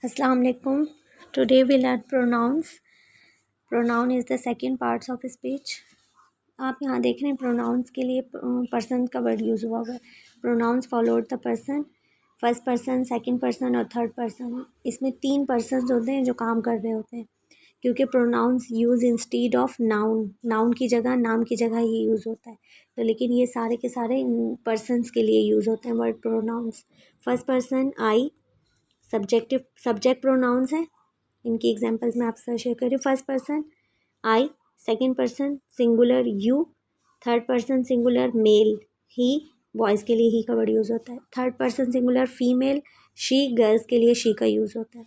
अस्सलाम वालेकुम. Today we learn pronouns. Pronoun is the second parts of speech. आप यहाँ देख रहे हैं pronouns के लिए पर्सन का वर्ड यूज़ हुआ है. Pronouns followed the person, first person, second person और थर्ड पर्सन. इसमें 3 पर्सन्स होते हैं जो काम कर रहे होते हैं, क्योंकि pronouns use instead of noun. Noun की जगह नाम की जगह ही यूज़ होता है. तो लेकिन ये सारे के सारे पर्सन्स के लिए यूज़ होते हैं word pronouns. First person I, subject pronouns हैं. इनकी एग्जांपल्स मैं आपसे शेयर कर रही हूँ. First person I, second person singular you, third person singular male he, boys के लिए ही का वर्ड यूज़ होता है. Third person singular female she, girls के लिए शी का यूज़ होता है.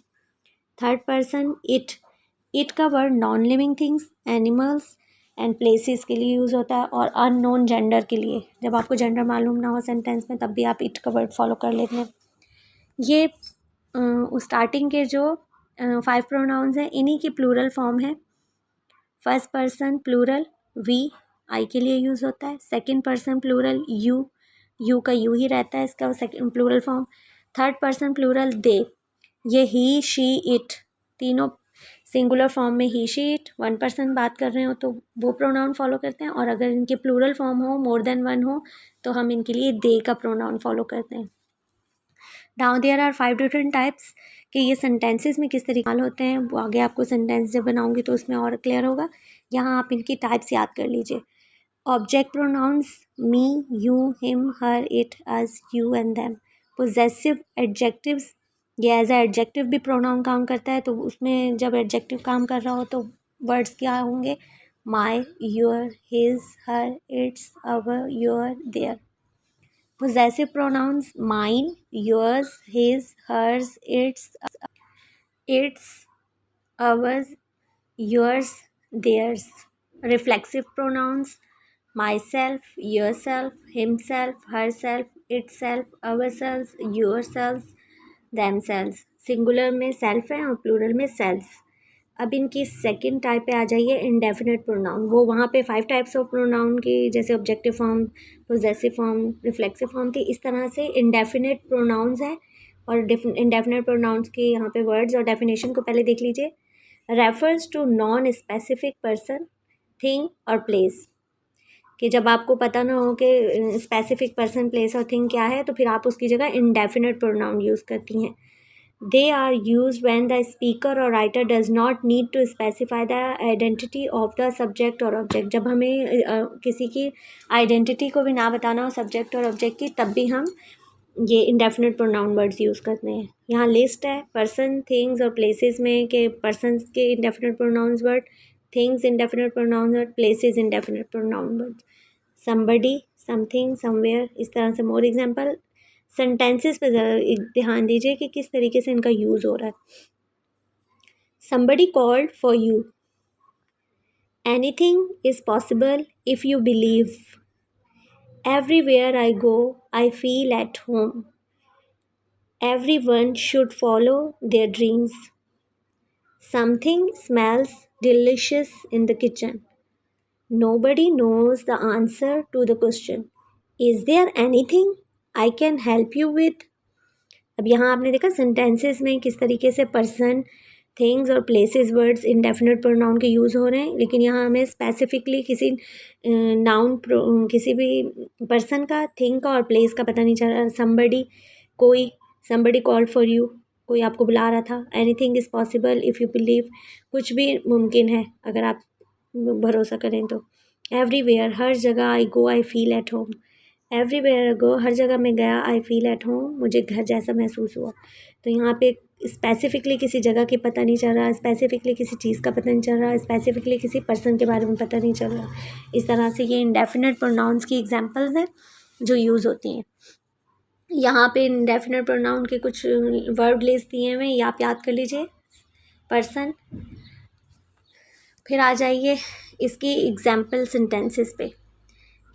थर्ड पर्सन इट का word non living things, animals and places के लिए यूज़ होता है. और अननोन जेंडर के लिए, जब आपको जेंडर मालूम ना हो सेंटेंस में, तब भी आप इट का वर्ड फॉलो कर लेते हैं. ये स्टार्टिंग के जो 5 प्रोनाउंस हैं, इन्हीं की प्लूरल फॉर्म है. First person plural we, I के लिए यूज़ होता है. सेकंड पर्सन प्लूरल यू का यू ही रहता है इसका second plural form. Third person plural they, ये ही शी इट, तीनों सिंगुलर फॉर्म में he she it. One person बात कर रहे हो तो वो प्रोनाउन फॉलो करते हैं, और अगर इनके प्लूरल फॉर्म हो, मोर देन वन हो, तो हम इनके लिए दे का प्रोनाउन फॉलो करते हैं. Now there are 5 different types कि ये सेंटेंसेस में किस तरीके होते हैं. वो आगे आपको सेंटेंस जब बनाऊंगी तो उसमें और क्लियर होगा. यहाँ आप इनकी टाइप्स याद कर लीजिए. Object pronouns me, you, him, her, it, us, you and them. Possessive adjectives, ये एज ए एडजेक्टिव भी प्रोनाउन काम करता है. तो उसमें जब एडजेक्टिव काम कर रहा हो तो वर्ड्स क्या होंगे? My, your, his, her, its, our, your, their. Possessive pronouns mine, yours, his, hers, its, ours, yours, theirs. Reflexive pronouns myself, yourself, himself, herself, itself, ourselves, yourselves, themselves. Singular में self है और plural में sales. अब इनकी second type पे आ जाइए, indefinite pronoun. वो वहाँ पे 5 टाइप्स ऑफ प्रोनाउन की, जैसे objective form, possessive form, reflexive form थी. इस तरह से इंडेफिनेट प्रोनाउंस हैं. और इंडेफिनेट प्रोनाउंस के यहाँ पे वर्ड्स और डेफिनेशन को पहले देख लीजिए. Refers to non specific person, thing और प्लेस. कि जब आपको पता ना हो कि स्पेसिफिक पर्सन, प्लेस और थिंग क्या है, तो फिर आप उसकी जगह इंडेफिनेट प्रोनाउन यूज़ करती हैं. They are used when the speaker or writer does not need to specify the identity of the subject or object. जब हमें किसी की आइडेंटिटी को भी ना बताना हो सब्जेक्ट और ऑब्जेक्ट की, तब भी हम ये इंडेफिनेट प्रोनाउन वर्ड्स यूज़ करते हैं. यहाँ लिस्ट है पर्सन, थिंग्स और प्लेसेस में, के पर्सनस के indefinite pronouns word, things indefinite pronoun word, places indefinite pronoun word. Somebody, something, somewhere, इस तरह से मोर एग्जाम्पल. सेंटेंसेस पे ज़रा ध्यान दीजिए कि किस तरीके से इनका यूज़ हो रहा है. Somebody called for you, anything is possible if you believe, everywhere I go I feel at home, everyone should follow their dreams, something smells delicious in the kitchen, nobody knows the answer to the question, is there anything I can help you with. अब यहाँ आपने देखा sentences में किस तरीके से person, things और places words indefinite pronoun के यूज़ हो रहे हैं. लेकिन यहाँ हमें स्पेसिफिकली किसी नाउन, किसी भी पर्सन का, थिंग का और प्लेस का पता नहीं चल रहा. समबडी, कोई, समबडी कॉल्ड फॉर यू, कोई आपको बुला रहा था. Anything is possible if you believe, कुछ भी मुमकिन है अगर आप भरोसा करें तो. एवरीवेयर, हर जगह. I go I feel at home, everywhere go, हर जगह मैं गया. आई फील एट होम, मुझे घर जैसा महसूस हुआ. तो यहाँ पे स्पेसिफिकली किसी जगह की पता नहीं चल रहा, स्पेसिफिकली किसी चीज़ का पता नहीं चल रहा, स्पेसिफिकली किसी पर्सन के बारे में पता नहीं चल रहा. इस तरह से ये इंडेफिनेट प्रोनाउंस की एग्जांपल्स हैं जो यूज़ होती हैं. यहाँ पे इंडेफिनेट प्रोनाउन के कुछ वर्ड लिस्ट दिए हुए हैं, ये आप याद कर लीजिए. पर्सन. फिर आ जाइए इसकी एग्जाम्पल सेंटेंसेस पे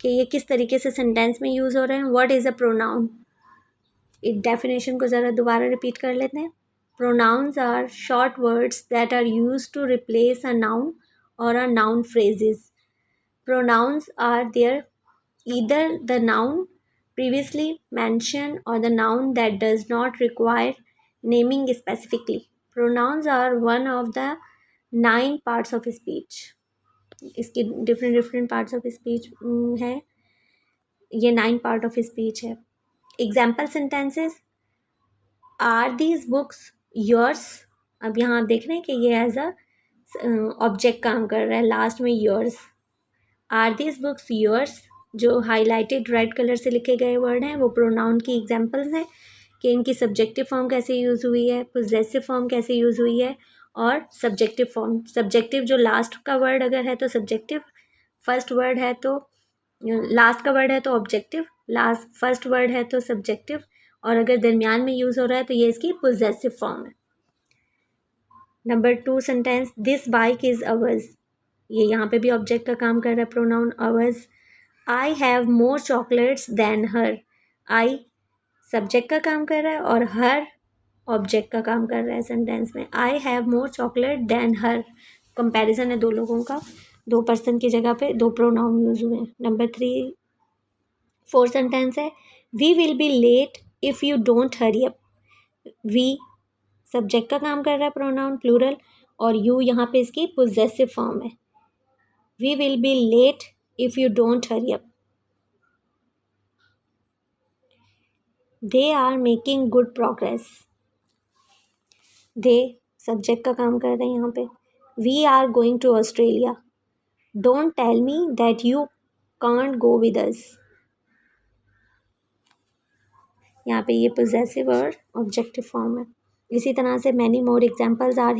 कि ये किस तरीके से सेंटेंस में यूज़ हो रहे हैं. What is a pronoun. एक डेफिनेशन को ज़रा दोबारा रिपीट कर लेते हैं. Pronouns are short words that are used to replace a noun or a noun phrases. Pronouns are there either the noun previously mentioned or the noun that does not require naming specifically. Pronouns are one of the 9 parts of speech. इसके different different parts of speech है. ये 9 part of speech है. Example sentences. Are these books yours. अब यहाँ आप देख रहे हैं कि ये एज अ ऑब्जेक्ट काम कर रहा है. लास्ट में yours. Are these books yours. जो हाईलाइटेड रेड कलर से लिखे गए वर्ड हैं वो प्रोनाउन की एग्जाम्पल्स हैं कि इनकी सब्जेक्टिव फॉर्म कैसे यूज़ हुई है, पोजेसिव फॉर्म कैसे यूज़ हुई है, और सब्जेक्टिव फॉर्म. सब्जेक्टिव जो लास्ट का वर्ड अगर है तो सब्जेक्टिव, फर्स्ट वर्ड है तो लास्ट का वर्ड है तो ऑब्जेक्टिव, लास्ट फर्स्ट वर्ड है तो सब्जेक्टिव, और अगर दरमियान में यूज़ हो रहा है तो ये इसकी पोजेसिव फॉर्म है. Number 2 sentence. This bike is ours. ये यहाँ पे भी ऑब्जेक्ट का काम कर रहा है pronoun ours. I have more chocolates than her. I subject का काम कर रहा है और हर ऑब्जेक्ट का काम कर रहा है सेंटेंस में. I have more chocolate than her. Comparison है दो लोगों का. 2 पर्सन की जगह पे 2 प्रोनाउन यूज हुए हैं. नंबर 4 सेंटेंस है. We will be late if you don't hurry up. We subject का काम कर रहा है प्रोनाउन प्लूरल, और यू यहाँ पे इसकी पोजेसिव फॉर्म है. We will be late if you don't hurry up. They are making good progress. They subject का काम कर रहे हैं यहाँ पे. We are going to Australia. Don't tell me that you can't go with us. यहाँ पे ये पोजेसिव और ऑब्जेक्टिव फॉर्म है. इसी तरह से मैनी मोर एग्जाम्पल्स आर